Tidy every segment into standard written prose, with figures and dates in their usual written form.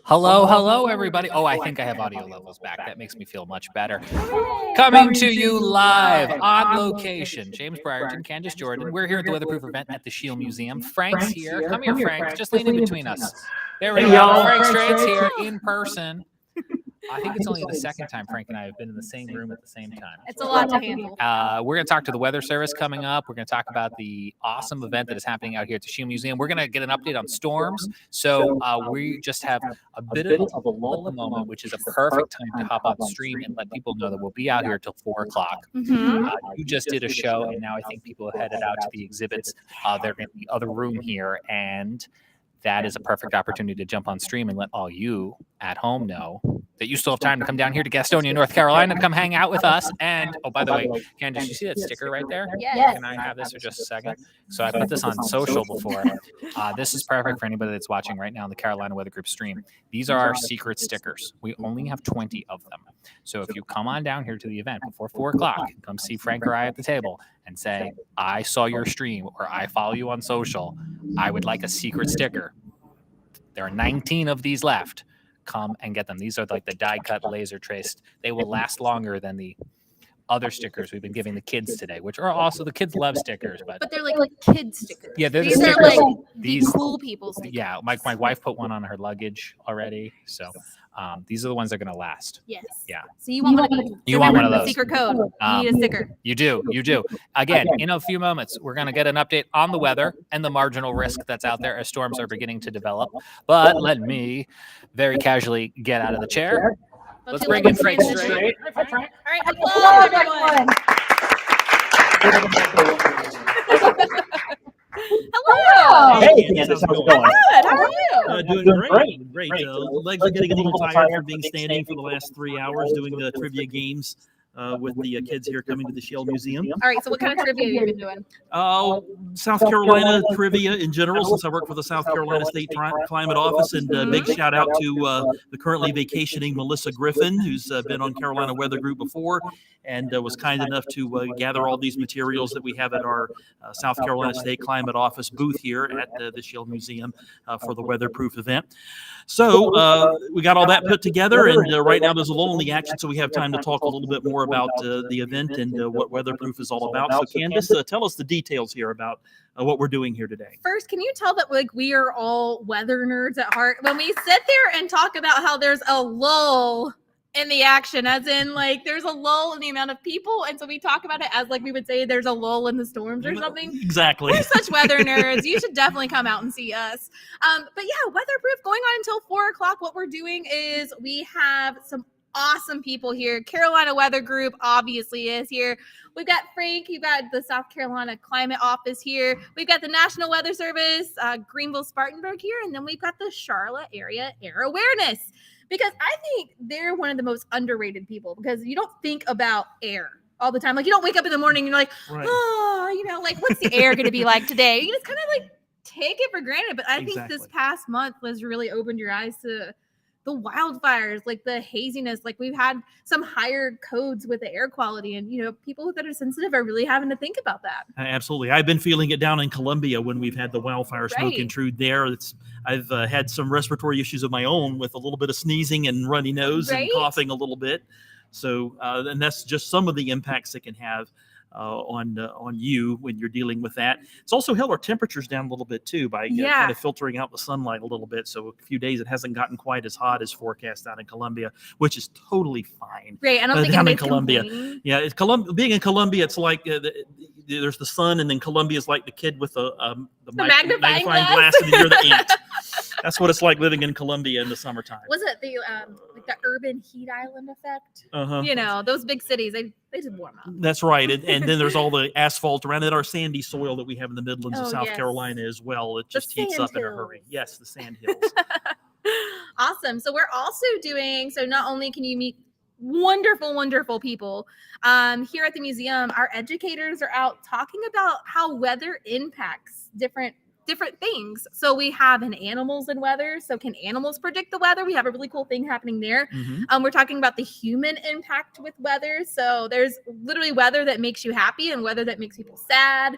Hello, everybody. Oh, I think I have audio levels back. That makes me feel much better. Coming to you live on location. James Brierton, Candice Jordan. We're here at the weatherproof event at the Schiele Museum. Frank's here. Come here, Frank. Just lean in between us. There we go. Frank Strait's here in person. I think it's only the second time Frank and I have been in the same room at the same time. It's a lot to handle. We're going to talk to the Weather Service coming up. We're going to talk about the awesome event that is happening out here at the Schiele Museum. We're going to get an update on storms. So we just have a bit of a lull at the moment, which is a perfect time to hop on stream and let people know that we'll be out here till 4 o'clock. Mm-hmm. You just did a show, and now I think people are headed out to the exhibits. They're in the other room here, and that is a perfect opportunity to jump on stream and let all you at home know that you still have time to come down here to Gastonia, North Carolina, to come hang out with us. And, oh, by the way, Candice, you see that sticker right there? Yes. Can I have this for just a second? So I put this on social before. This is perfect for anybody that's watching right now on the Carolina Weather Group stream. These are our secret stickers. We only have 20 of them. So if you come on down here to the event before 4 o'clock, come see Frank or I at the table and say, I saw your stream or I follow you on social, I would like a secret sticker. There are 19 of these left. Come and get them. These are like the die-cut laser traced. They will last longer than the other stickers we've been giving the kids today, which are also, the kids love stickers, but they're like kid stickers. Yeah, they're these the are stickers. like These, the cool people stickers. yeah, my wife put one on her luggage already, so these are the ones that are going to last. Yes. Yeah. So you want one of these. You want one of The those. secret code. You need a sticker. You do. Again, in a few moments, we're going to get an update on the weather and the marginal risk that's out there as storms are beginning to develop. But let me very casually get out of the chair. Let's bring in Frank Strait. All right. Hello, everyone. Hello. Hey, Candice, how's it going? Good. How are you? Doing great. Legs are getting a little tired from being standing for the last 3 hours doing the trivia games with the kids here coming to the Schiele Museum. All right. So what kind of trivia have you been doing? South Carolina trivia in general, since I work for the South Carolina State Climate Office, and big shout out to the currently vacationing Melissa Griffin, who's been on Carolina Weather Group before, and was kind enough to gather all these materials that we have at our South Carolina State Climate Office booth here at the Schiele Museum for the weatherproof event. So we got all that put together, and right now there's a lull in the action, so we have time to talk a little bit more about the event and what weatherproof is all about. So Candice, tell us the details here about what we're doing here today. First, can you tell that we are all weather nerds at heart? When we sit there and talk about how there's a lull in the action, as in there's a lull in the amount of people, and so we talk about it as we would say there's a lull in the storms or something. Exactly. We're such weather nerds. You should definitely come out and see us. But yeah, weatherproof going on until 4 o'clock. What we're doing is we have some awesome people here. Carolina Weather Group obviously is here. We've got Frank. You've got the South Carolina Climate Office here. We've got the National Weather Service, Greenville-Spartanburg here, and then we've got the Charlotte Area Air Awareness. Because I think they're one of the most underrated people, because you don't think about air all the time. You don't wake up in the morning and you're like, Right. What's the air going to be like today? You just kind of take it for granted. But I think this past month has really opened your eyes to the wildfires, the haziness. We've had some higher codes with the air quality, and people that are sensitive are really having to think about that. Absolutely. I've been feeling it down in Columbia when we've had the wildfire smoke intrude there. I've had some respiratory issues of my own with a little bit of sneezing and runny nose and coughing a little bit. So, and that's just some of the impacts it can have on you when you're dealing with that. It's also held our temperatures down a little bit too by kind of filtering out the sunlight a little bit. So a few days it hasn't gotten quite as hot as forecast out in Columbia, which is totally fine. Right. I don't think I'm in anybody's Columbia. complaining. Yeah, being in Columbia, it's like there's the sun, and then Columbia is like the kid with the magnifying glass, and you're the ant. That's what it's like living in Columbia in the summertime. Was it the urban heat island effect? Uh-huh. Those big cities, they just warm up. That's right. And then there's all the asphalt around it, our sandy soil that we have in the Midlands of South yes. Carolina as well. It just heats up in a hurry. Yes, the sand hills. Awesome. So we're also doing, not only can you meet wonderful people here at the museum, our educators are out talking about how weather impacts different things. So we have an animals and weather. So can animals predict the weather? We have a really cool thing happening there. Mm-hmm. We're talking about the human impact with weather. So there's literally weather that makes you happy and weather that makes people sad.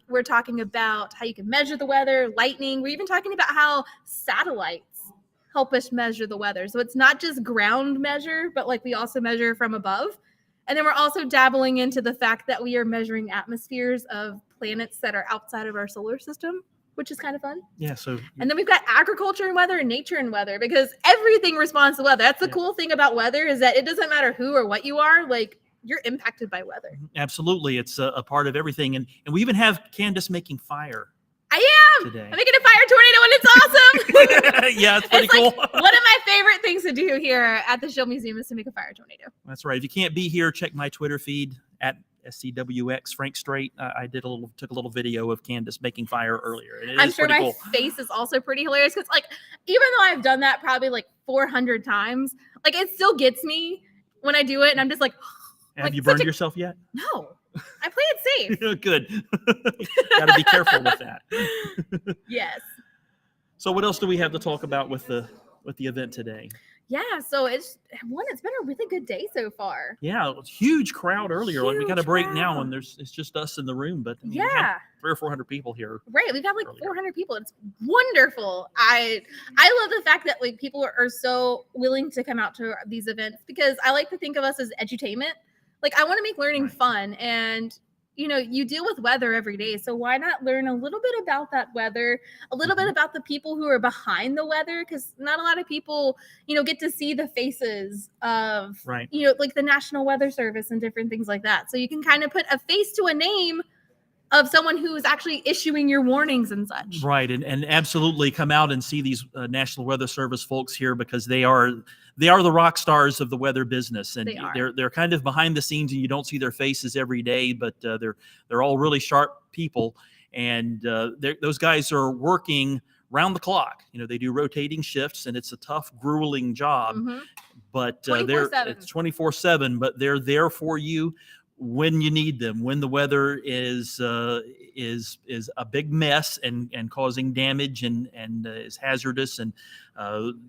We're talking about how you can measure the weather, lightning. We're even talking about how satellites help us measure the weather. So it's not just ground measure, but like we also measure from above. And then we're also dabbling into the fact that we are measuring atmospheres of planets that are outside of our solar system, which is kind of fun. Yeah. So, And then we've got agriculture and weather and nature and weather, because everything responds to weather. That's the cool thing about weather, is that it doesn't matter who or what you are, like you're impacted by weather. absolutely. It's a part of everything. And we even have Candice making fire. I am. Today. I'm making a fire tornado and it's awesome. Yeah, it's pretty cool. Like one of my favorite things to do here at the Schiele Museum is to make a fire tornado. That's right. If you can't be here, check my Twitter feed at SCWX Frank Strait. I took a little video of Candice making fire earlier. And I'm sure my face is also pretty hilarious, because like even though I've done that probably like 400 times, like it still gets me when I do it, and I'm just like, have you burned yourself yet? No, I play it safe. Good. Got to be careful with that. Yes. So what else do we have to talk about with the event today? Yeah, so it's been a really good day so far. Yeah, it was a huge crowd earlier. Like we got a break now, crowd. and it's just us in the room, but I mean, we Yeah. had 300 or 400 people here. Right, we've got like earlier. 400 people. It's wonderful. I love the fact that like people are so willing to come out to these events, because I like to think of us as edutainment. Like I want to make learning fun, and you know, you deal with weather every day, so why not learn a little bit about that weather, a little bit about the people who are behind the weather, because not a lot of people, you know, get to see the faces of, you know, like the National Weather Service and different things like that. So you can kind of put a face to a name of someone who is actually issuing your warnings and such. Right, and absolutely come out and see these National Weather Service folks here, because they are the rock stars of the weather business, and they're kind of behind the scenes, and you don't see their faces every day, but they're all really sharp people, and those guys are working round the clock. You know, they do rotating shifts, and it's a tough, grueling job, but it's 24/7. But they're there for you when you need them, when the weather is a big mess and causing damage and is hazardous and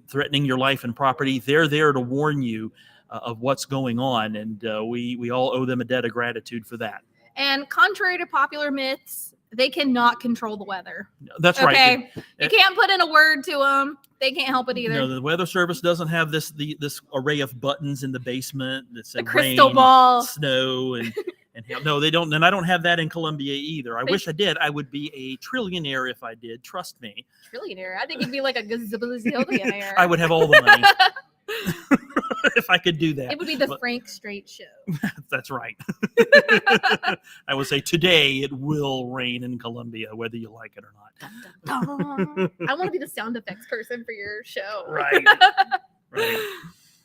threatening your life and property. They're there to warn you of what's going on, and we all owe them a debt of gratitude for that. And contrary to popular myths, they cannot control the weather. That's right. You can't put in a word to them. They can't help it either. No, the Weather Service doesn't have this array of buttons in the basement that say the crystal rain, ball, snow, and hell, no, they don't. And I don't have that in Columbia either. I wish I did. I would be a trillionaire if I did. Trust me. Trillionaire? I think you'd be like a gazillionaire. I would have all the money if I could do that. It would be the Frank Strait show. That's right. I would say today it will rain in Columbia, whether you like it or not. Dun, dun, dun. I want to be the sound effects person for your show. Right.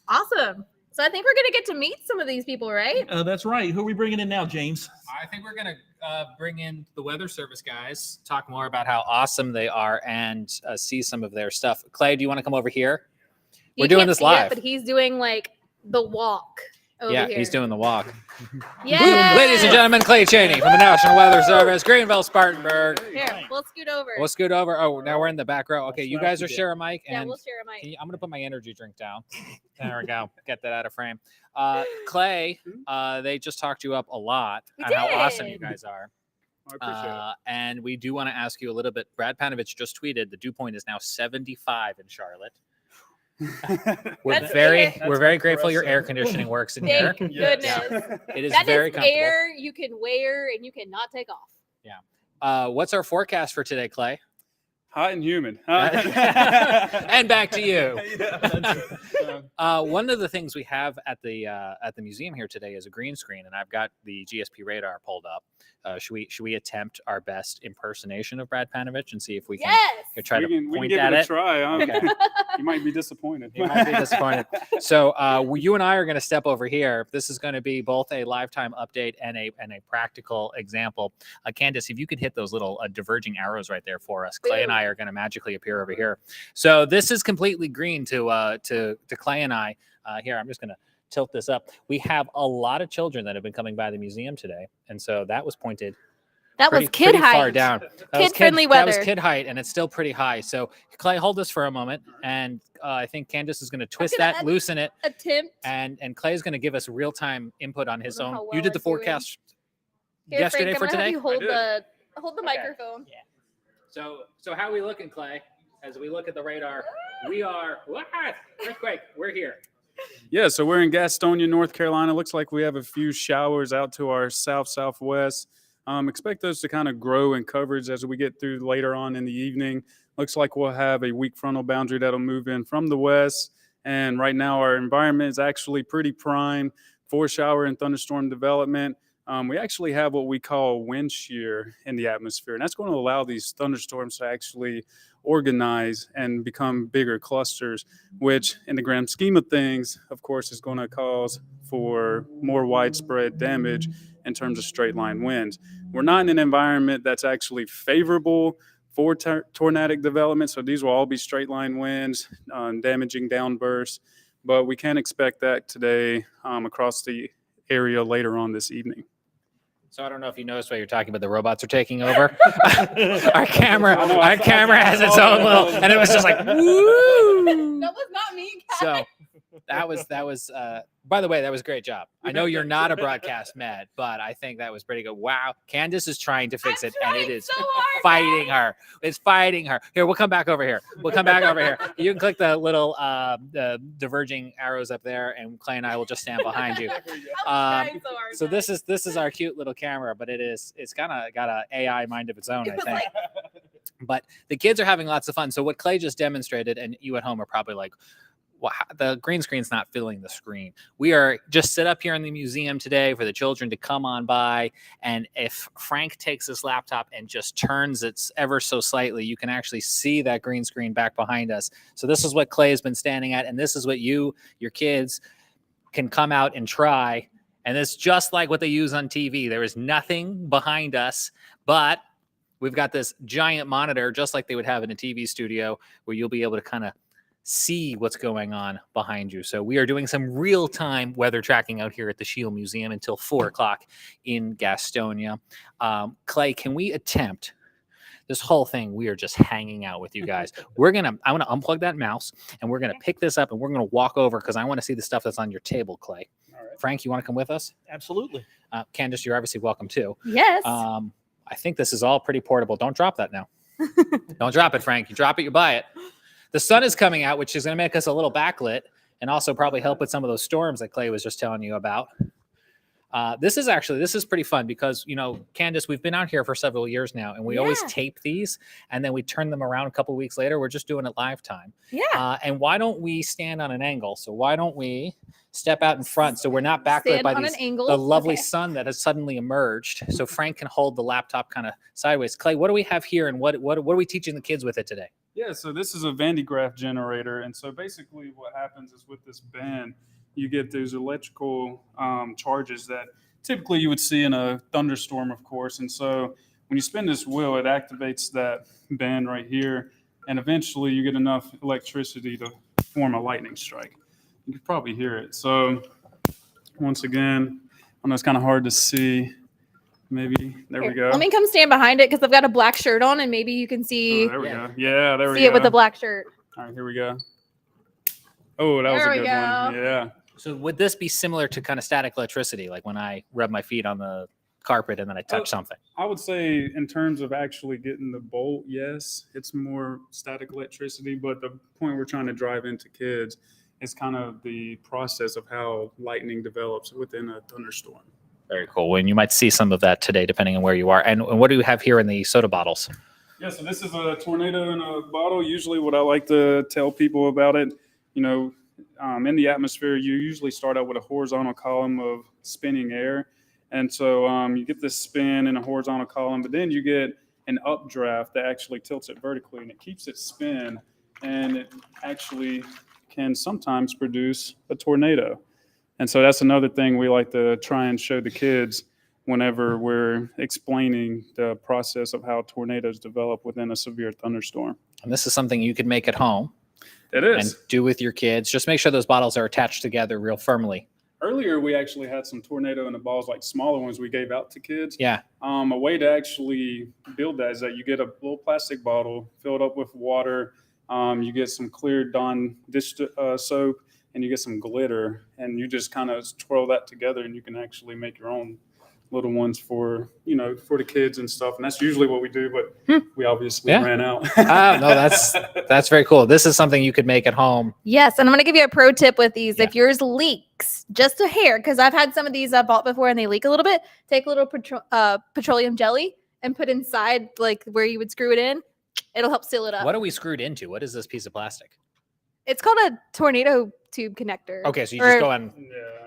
Awesome. So I think we're going to get to meet some of these people, right? That's right. Who are we bringing in now, James? I think we're going to bring in the Weather Service guys, talk more about how awesome they are, and see some of their stuff. Clay, do you want to come over here? We're doing this live. But he's doing like the walk over here. He's doing the walk. Yeah. Ladies and gentlemen, Clay Chaney from the National Weather Service, Greenville-Spartanburg. Here, we'll scoot over. We'll scoot over. Oh, now we're in the back row. Okay, you guys are share a mic. Yeah, and we'll share a mic. I'm going to put my energy drink down. There we go. Get that out of frame. Clay, they just talked you up a lot on how awesome you guys are. I appreciate it. And we do want to ask you a little bit. Brad Panovich just tweeted the dew point is now 75 in Charlotte. We're very grateful your air conditioning works in here. Thank goodness. Yeah. It is that very is comfortable. air you can wear and you cannot take off. Yeah. What's our forecast for today, Clay? Hot and humid. And back to you. One of the things we have at the museum here today is a green screen, and I've got the GSP radar pulled up. Should we attempt our best impersonation of Brad Panovich and see if we can try to point we can give at it it? a try. Okay. You might be disappointed. You might be disappointed. So you and I are going to step over here. This is going to be both a lifetime update and a practical example. Candice, if you could hit those little diverging arrows right there for us, Clay and I are going to magically appear over here. So this is completely green to Clay and I. Here, I'm just going to tilt this up. We have a lot of children that have been coming by the museum today, and so that was pointed. That was kid height. Far down. Kid-friendly weather. That was kid height, and it's still pretty high. So Clay, hold this for a moment, and I think Candice is going to twist that, loosen it, and Clay's going to give us real-time input on his own. You did the forecast yesterday for today. You hold the microphone. Yeah. So how are we looking, Clay? As we look at the radar. We are earthquake. We're here. Yeah, so we're in Gastonia, North Carolina. Looks like we have a few showers out to our southwest. Expect those to kind of grow in coverage as we get through later on in the evening. Looks like we'll have a weak frontal boundary that'll move in from the west. And right now our environment is actually pretty prime for shower and thunderstorm development. We actually have what we call wind shear in the atmosphere, and that's going to allow these thunderstorms to actually organize and become bigger clusters, which in the grand scheme of things, of course, is going to cause for more widespread damage in terms of straight line winds. We're not in an environment that's actually favorable for tornadic development, so these will all be straight line winds, damaging downbursts, but we can expect that today across the area later on this evening. So I don't know if you noticed while you're talking, but the robots are taking over. Our camera has its own little, and it was just like, woo! That was not me, guys. So that was. By the way, that was a great job. I know you're not a broadcast med, but I think that was pretty good. Wow, Candice is trying to fix it, and it is so hard, fighting her. It's fighting her. Here, we'll come back over here. You can click the little the diverging arrows up there, and Clay and I will just stand behind you. So this is our cute little camera, but it's kind of got an AI mind of its own, I think. But the kids are having lots of fun. So what Clay just demonstrated, and you at home are probably like, well, the green screen's not filling the screen. We are just set up here in the museum today for the children to come on by. And if Frank takes his laptop and just turns it ever so slightly, you can actually see that green screen back behind us. So this is what Clay has been standing at. And this is what your kids can come out and try. And it's just like what they use on TV. There is nothing behind us, but we've got this giant monitor, just like they would have in a TV studio, where you'll be able to kind of see what's going on behind you. So we are doing some real-time weather tracking out here at the Schiele Museum until 4 o'clock in Gastonia. Clay, can we attempt this whole thing? We are just hanging out with you guys. I'm going to unplug that mouse, and we're going to pick this up, and we're going to walk over because I want to see the stuff that's on your table, Clay. All right. Frank, you want to come with us? Absolutely. Candice, you're obviously welcome too. Yes. I think this is all pretty portable. Don't drop that now. Don't drop it, Frank. You drop it, you buy it. The sun is coming out, which is going to make us a little backlit and also probably help with some of those storms that Clay was just telling you about. This is pretty fun because, Candice, we've been out here for several years now, and we always tape these, and then we turn them around a couple of weeks later. We're just doing it live time. Yeah. And why don't we stand on an angle? So why don't we step out in front so we're not backlit by the lovely sun that has suddenly emerged, so Frank can hold the laptop kind of sideways. Clay, what do we have here, and what are we teaching the kids with it today? Yeah, so this is a Van de Graaff generator. And so basically what happens is with this band, you get those electrical charges that typically you would see in a thunderstorm, of course. And so when you spin this wheel, it activates that band right here. And eventually you get enough electricity to form a lightning strike. You can probably hear it. So once again, I know it's kind of hard to see. Maybe there we go. Let me come stand behind it because I've got a black shirt on, and maybe you can see. Oh, there we go. Yeah, there we go. See it with the black shirt. All right, here we go. Oh, that was a good one. Yeah. So would this be similar to kind of static electricity, like when I rub my feet on the carpet and then I touch something? I would say in terms of actually getting the bolt, yes, it's more static electricity. But the point we're trying to drive into kids is kind of the process of how lightning develops within a thunderstorm. Very cool. And you might see some of that today, depending on where you are. And what do you have here in the soda bottles? Yeah, so this is a tornado in a bottle. Usually what I like to tell people about it, in the atmosphere, you usually start out with a horizontal column of spinning air. And so you get this spin in a horizontal column, but then you get an updraft that actually tilts it vertically, and it keeps it spin. And it actually can sometimes produce a tornado. And so that's another thing we like to try and show the kids whenever we're explaining the process of how tornadoes develop within a severe thunderstorm. And this is something you could make at home. It is. And do with your kids. Just make sure those bottles are attached together real firmly. Earlier, we actually had some tornado in the balls, like smaller ones we gave out to kids. Yeah. A way to actually build that is that you get a little plastic bottle, fill it up with water. You get some clear Dawn dish soap, and you get some glitter, and you just kind of twirl that together, and you can actually make your own little ones for for the kids and stuff. And that's usually what we do, but we obviously ran out. No, that's very cool. This is something you could make at home. Yes, and I'm going to give you a pro tip with these. Yeah. If yours leaks just a hair, because I've had some of these bought before and they leak a little bit, take a little petroleum jelly and put inside like where you would screw it in. It'll help seal it up. What are we screwed into? What is this piece of plastic? It's called a tornado tube connector. Okay, so you just go on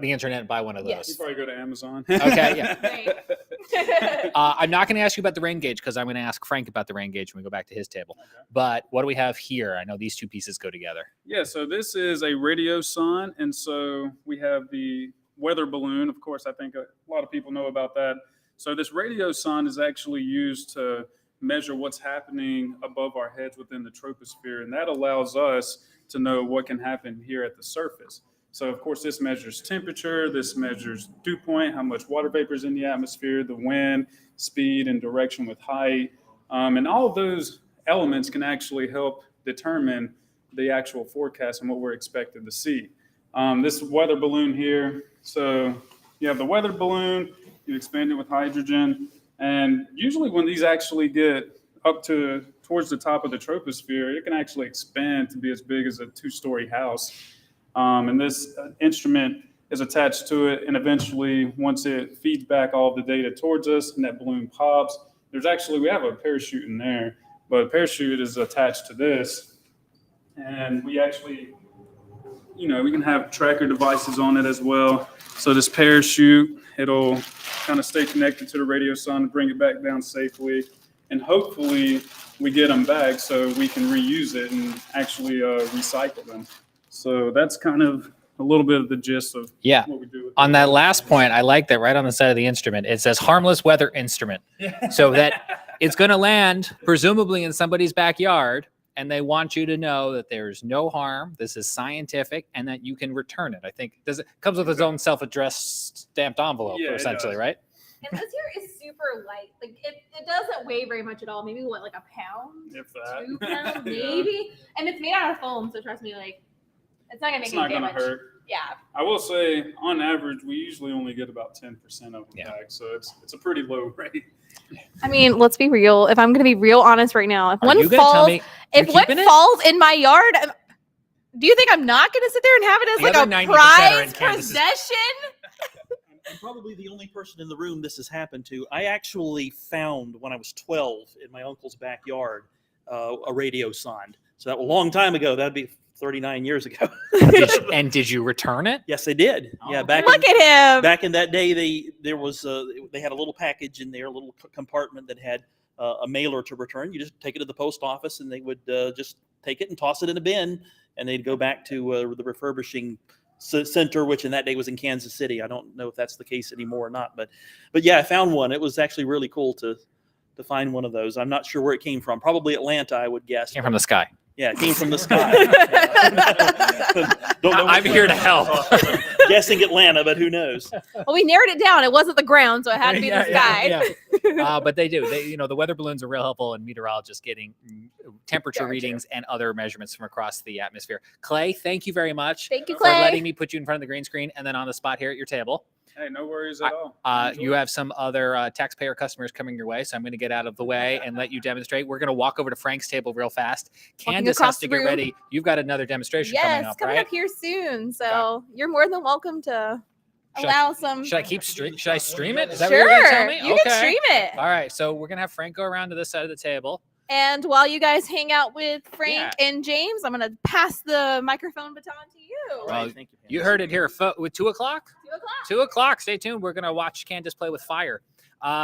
the internet and buy one of those. Yes. You probably go to Amazon. Okay, yeah. Right. I'm not going to ask you about the rain gauge because I'm going to ask Frank about the rain gauge when we go back to his table. Okay. But what do we have here? I know these two pieces go together. Yeah, so this is a radio sun, and so we have the weather balloon. Of course, I think a lot of people know about that. So this radio sun is actually used to measure what's happening above our heads within the troposphere, and that allows us to know what can happen here at the surface. So, of course, this measures temperature, this measures dew point, how much water vapor is in the atmosphere, the wind, speed, and direction with height. And all of those elements can actually help determine the actual forecast and what we're expected to see. This weather balloon here, so you have the weather balloon, you expand it with hydrogen, and usually when these actually get up towards the top of the troposphere, it can actually expand to be as big as a 2-story house. And this instrument is attached to it, and eventually once it feeds back all of the data towards us and that balloon pops, we have a parachute in there, but a parachute is attached to this, and we actually, we can have tracker devices on it as well. So this parachute, it'll kind of stay connected to the radio sun, bring it back down safely, and hopefully we get them back so we can reuse it and actually recycle them. So that's kind of a little bit of the gist of what we do. With On that last point, I like that right on the side of the instrument, it says harmless weather instrument. So that it's going to land presumably in somebody's backyard, and they want you to know that there's no harm. This is scientific, and that you can return it. I think it comes with its own self-addressed stamped envelope, essentially, right? And this here is super light. Like it doesn't weigh very much at all. Maybe like a pound, If that. 2 pounds, maybe. And it's made out of foam, so trust me, like it's not gonna make any damage. It's not gonna hurt. Yeah. I will say, on average, we usually only get about 10% of them back, so it's a pretty low rate. I mean, let's be real. If I'm gonna be real honest right now, if one falls in my yard, do you think I'm not gonna sit there and have it as like a prized possession? I'm probably the only person in the room this has happened to. I actually found, when I was 12 in my uncle's backyard, a radio sonde. So that was a long time ago. That'd be 39 years ago. Did you return it? Yes, I did. Yeah, Look at him. Back in that day, they had a little package in there, a little compartment that had a mailer to return. You just take it to the post office, and they would just take it and toss it in a bin, and they'd go back to the refurbishing center, which in that day was in Kansas City. I don't know if that's the case anymore or not, but yeah, I found one. It was actually really cool to find one of those. I'm not sure where it came from. Probably Atlanta, I would guess. Came from the sky. Yeah, it came from the sky. Don't know. I'm here to help. Guessing Atlanta, but who knows? Well, we narrowed it down. It wasn't the ground, so it had to be the sky. But they do. The weather balloons are real helpful in meteorologists getting temperature readings and other measurements from across the atmosphere. Clay, thank you very much. Thank you, for Clay, letting me put you in front of the green screen and then on the spot here at your table. Hey, no worries at all. You have some other taxpayer customers coming your way, so I'm going to get out of the way and let you demonstrate. We're going to walk over to Frank's table real fast. Candice has to get ready. You've got another demonstration coming up, right? Coming up here soon. So you're more than welcome to allow some. Should I stream it? Is that sure. what you're going to tell me? You can stream it. All right, so we're going to have Frank go around to this side of the table. And while you guys hang out with Frank and James, I'm going to pass the microphone baton to you. Well, thank you. You heard it here with 2 o'clock? 2 o'clock. 2 o'clock. Stay tuned. We're going to watch Candice play with fire.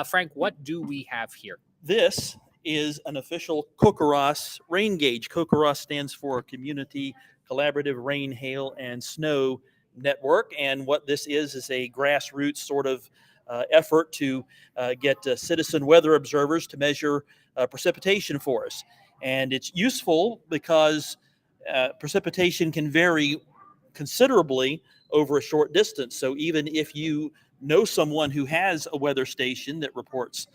Frank, what do we have here? This is an official COCORAS rain gauge. COCORAS stands for Community Collaborative Rain, Hail, and Snow Network. And what this is a grassroots sort of effort to get citizen weather observers to measure precipitation for us. And it's useful because precipitation can vary considerably over a short distance. So even if you know someone who has a weather station that reports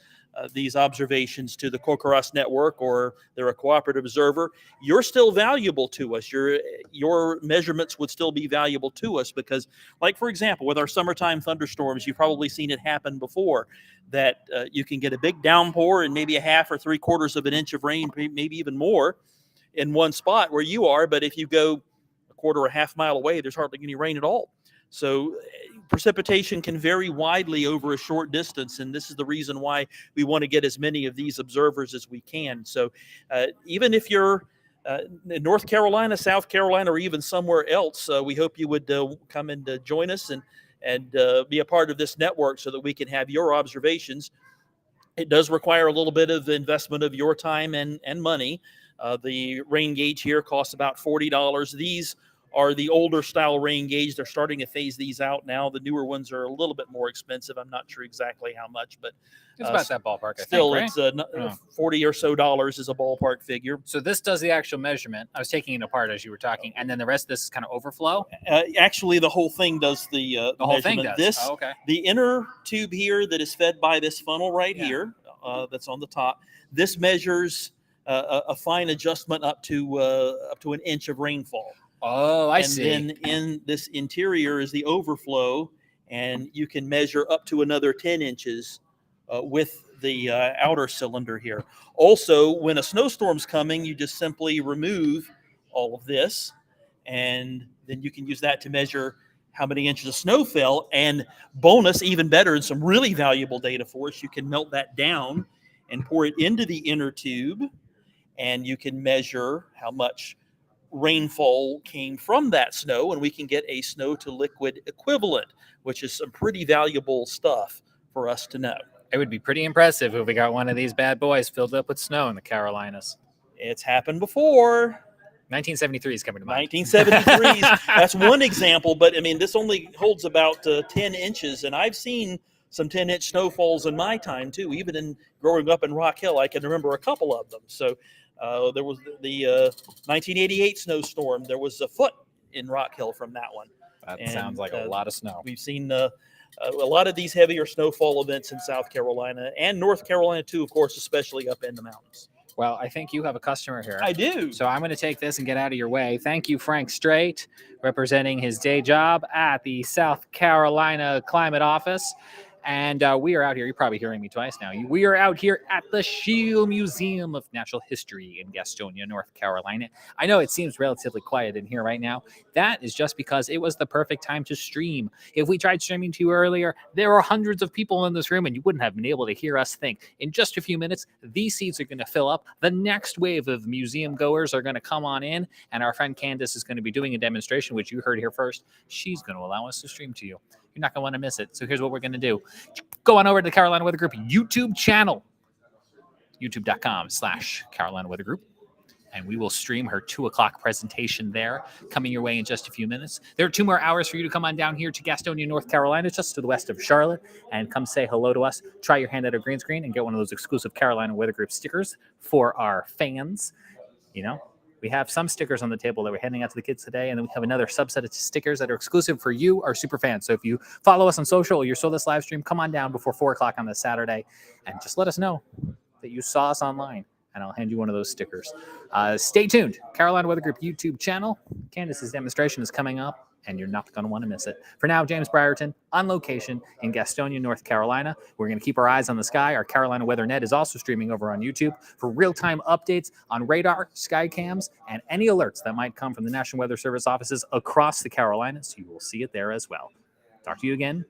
these observations to the Kokoros network, or they're a cooperative observer, you're still valuable to us. Your measurements would still be valuable to us because, like, for example, with our summertime thunderstorms, you've probably seen it happen before, that you can get a big downpour and maybe a half or 3/4 of an inch of rain, maybe even more in one spot where you are. But if you go a quarter or a half mile away, there's hardly any rain at all. So precipitation can vary widely over a short distance, and this is the reason why we want to get as many of these observers as we can. So even if you're in North Carolina, South Carolina, or even somewhere else, we hope you would come and join us and be a part of this network so that we can have your observations. It does require a little bit of investment of your time and money. The rain gauge here costs about $40. These are the older style rain gauge. They're starting to phase these out now. The newer ones are a little bit more expensive. I'm not sure exactly how much, but It's about that ballpark. I still, think, right? it's $40 or so is a ballpark figure. So this does the actual measurement. I was taking it apart as you were talking, and then the rest of this is kind of overflow. Actually, the whole thing does the whole thing measurement. does. This, Oh, okay. the inner tube here that is fed by this funnel right here, that's on the top. This measures a fine adjustment up to an inch of rainfall. Oh, I see. And then in this interior is the overflow, and you can measure up to another 10 inches with the outer cylinder here. Also, when a snowstorm's coming, you just simply remove all of this, and then you can use that to measure how many inches of snow fell. And bonus, even better, and some really valuable data for us, you can melt that down and pour it into the inner tube, and you can measure how much rainfall came from that snow, and we can get a snow to liquid equivalent, which is some pretty valuable stuff for us to know. It would be pretty impressive if we got one of these bad boys filled up with snow in the Carolinas. It's happened before. 1973 is coming to mind. 1973, that's one example, but I mean, this only holds about 10 inches, and I've seen some 10-inch snowfalls in my time too. Even in growing up in Rock Hill, I can remember a couple of them. So there was the 1988 snowstorm. There was a foot in Rock Hill from that one. That sounds like a lot of snow. We've seen a lot of these heavier snowfall events in South Carolina and North Carolina too, of course, especially up in the mountains. Well, I think you have a customer here. I do. So I'm going to take this and get out of your way. Thank you, Frank Strait, representing his day job at the South Carolina Climate Office. And we are out here. You're probably hearing me twice now. We are out here at the Schiele Museum of Natural History in Gastonia, North Carolina. I know it seems relatively quiet in here right now. That is just because it was the perfect time to stream. If we tried streaming to you earlier, there are hundreds of people in this room, and you wouldn't have been able to hear us think. In just a few minutes, these seats are going to fill up. The next wave of museum goers are going to come on in, and our friend Candice is going to be doing a demonstration, which you heard here first. She's going to allow us to stream to you. You're not going to want to miss it. So here's what we're going to do. Go on over to the Carolina Weather Group YouTube channel, youtube.com/Carolina Weather Group. And we will stream her 2 o'clock presentation there, coming your way in just a few minutes. There are 2 more hours for you to come on down here to Gastonia, North Carolina, just to the west of Charlotte, and come say hello to us. Try your hand at a green screen and get one of those exclusive Carolina Weather Group stickers for our fans. You know, we have some stickers on the table that we're handing out to the kids today, and then we have another subset of stickers that are exclusive for you, our super fans. So if you follow us on social or you saw this live stream, come on down before 4 o'clock on this Saturday and just let us know that you saw us online, and I'll hand you one of those stickers. Stay tuned. Carolina Weather Group YouTube channel. Candice's demonstration is coming up, and you're not going to want to miss it. For now, James Brierton on location in Gastonia, North Carolina. We're going to keep our eyes on the sky. Our Carolina Weather Net is also streaming over on YouTube for real-time updates on radar, sky cams, and any alerts that might come from the National Weather Service offices across the Carolinas. You will see it there as well. Talk to you again.